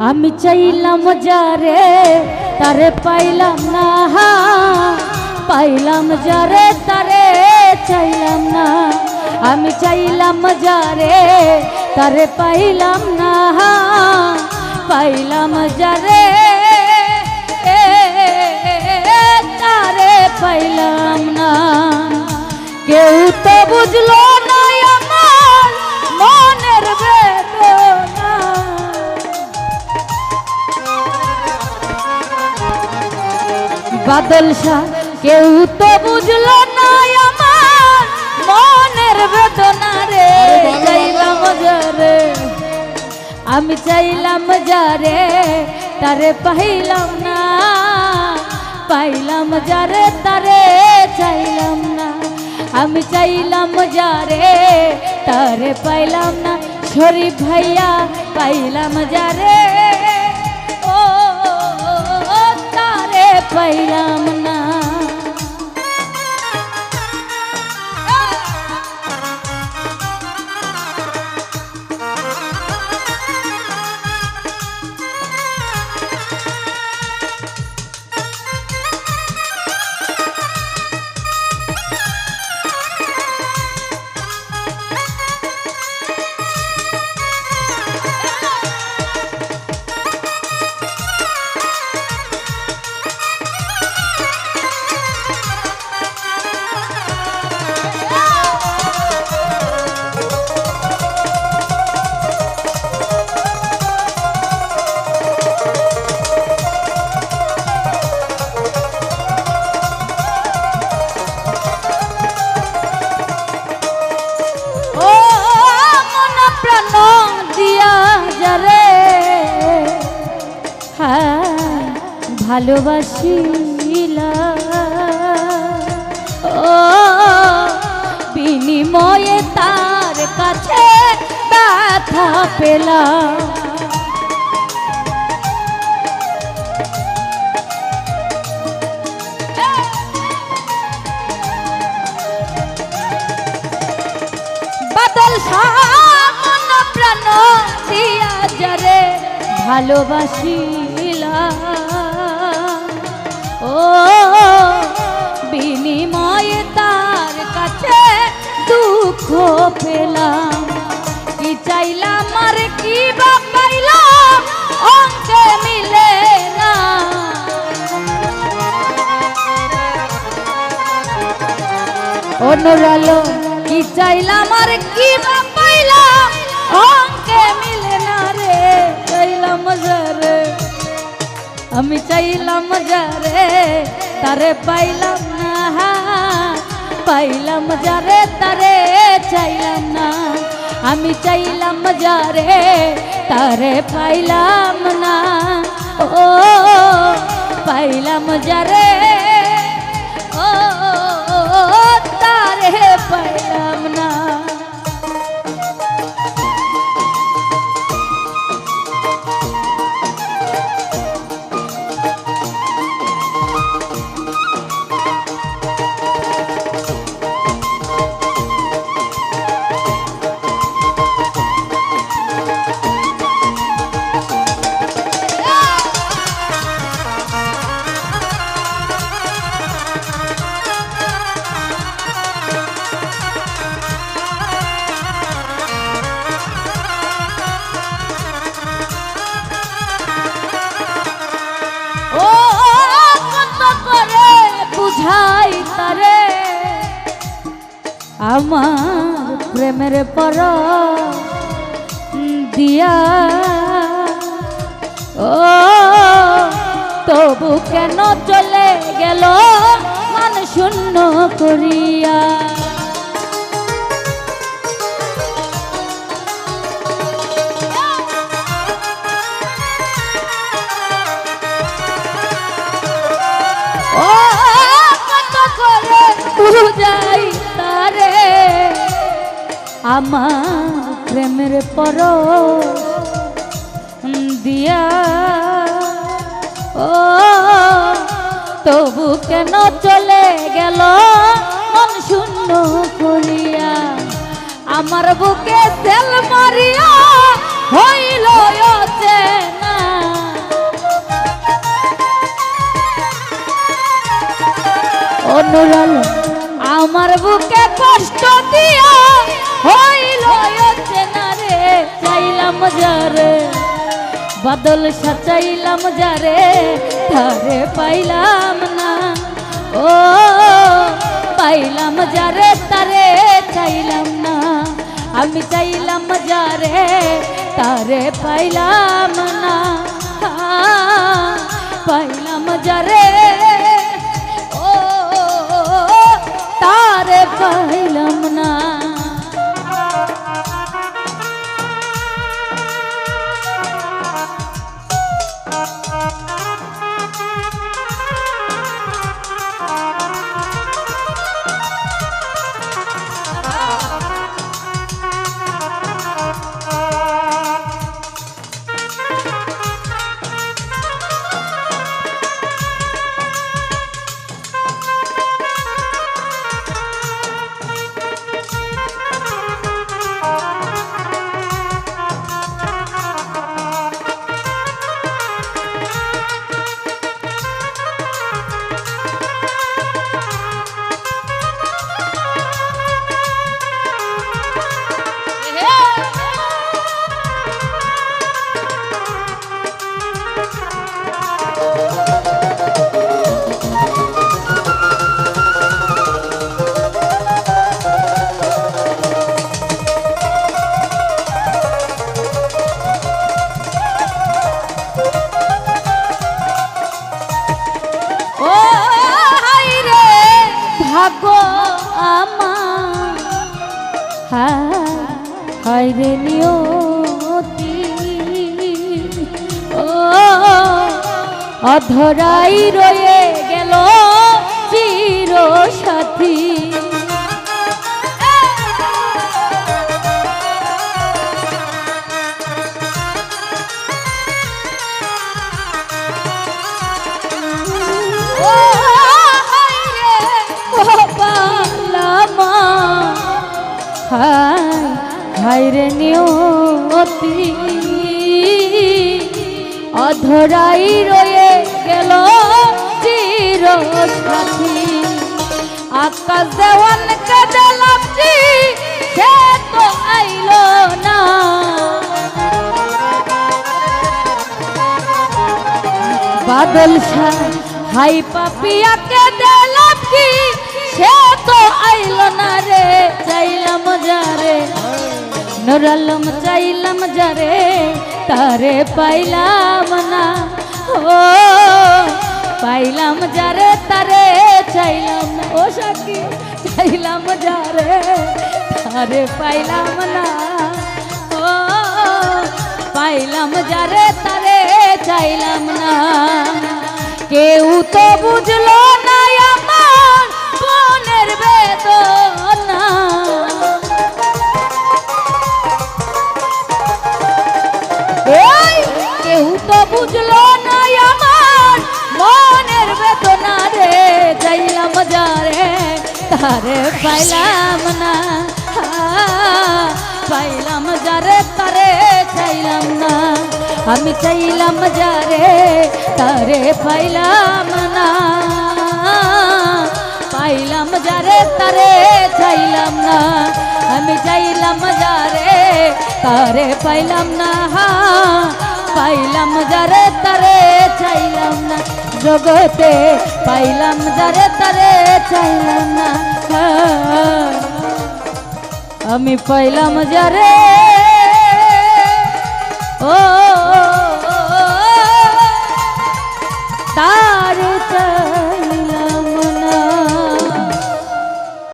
আমি চাইলাম যারে তারে পাইলাম না, পাইলাম যারে তারে চাইলাম না। আমি চাইলাম যারে তারে পাইলাম না, পাইলাম যারে তারে পাইলাম না। কেউ তো বুঝলো না আমার মনের বেদনা, বাদল শাহ কেউ তো বুঝলো না আমার মনের বেদনা রে। চাইলাম যারে আমি চাইলাম যারে তারে পাইলাম না, পাইলাম যারে তারে চাইলাম না। আমি চাইলাম যারে তারে পাইলাম না। শরীফ ভাইয়া পাইলাম যারে ও তারে পাইলাম না। ভালোবাসিলা ও বিনিময়ে তার কাছে ব্যথা পেলাম। বাদল সামন প্রাণ দিয়া যারে ভালোবাসিলা ও বিনিময়ে তার কাছে দুঃখ পেলাম। কি চাইলাম আর কি বা পাইলাম অঙ্কে মিলে না। অনুরালো কি চাইলাম আর কি বা পাইলাম অঙ্কে মিলে না রে। চাইলাম যারে আমি চাইলাম যারে তারে পাইলাম না, পাইলাম যারে তারে চাইলাম না। আমি চাইলাম যারে তারে পাইলাম না, ও পাইলাম যারে ও তারে পাইলাম না। আমার প্রেমের পর দিয়া ও তবু কেন চলে গেল মান শূন্য করিয়া। ও কত করে বুঝাই তারে আমার প্রেমের পর দিয়া ও তবু কেন চলে গেল মন শূন্য করিয়া। আমার বুকে তেল মারিয়া হইল চেনা নুরাল আমার বুকে কষ্ট দিয়া হইল চেনা রে চাইলাম যারে বাদল সাচাইলাম যারে তারে পাইলাম না ও পাইলাম যারে তারে চাইলাম না আমি চাইলাম যারে তারে পাইলাম না পাইলাম যারে ও তারে পাইলাম না ভাগ্য আমার হায় রে নিয়তি ও অধরাই রয়ে গেল চির সাথী হায় রে নিয়তি অধরাই রয়ে গেল চির সাথী আকাশ দেওয়ান কাজে লাগছি সে তো আইল না বাদল হাই পাপিয়াকে দিলাম কি সে তো আইল না রে চাইলাম যারে নুরালম চাইলাম যারে তারে পাইলাম না ও পাইলাম যারে তারে চাইলাম না ও সাকি চাইলাম যারে তারে পাইলাম না ও পাইলাম যারে তারে চাইলাম না কেউ তো বুঝলো না আমার মনের বেদনা কেউ তো বুঝলো না আমার মনের বেদনা রে চাইলাম যারে তারে পাইলাম না পাইলাম যারে তারে চাইলাম না আমি চাইলাম যারে তারে পাইলাম না পাইলাম যারে তারে চাইলাম না আমি চাইলাম যারে তারে পাইলাম না পাইলাম যারে তারে চাইলাম না জগতে পাইলাম যারে তারে চাইলাম না আমি পাইলাম যারে ও তারে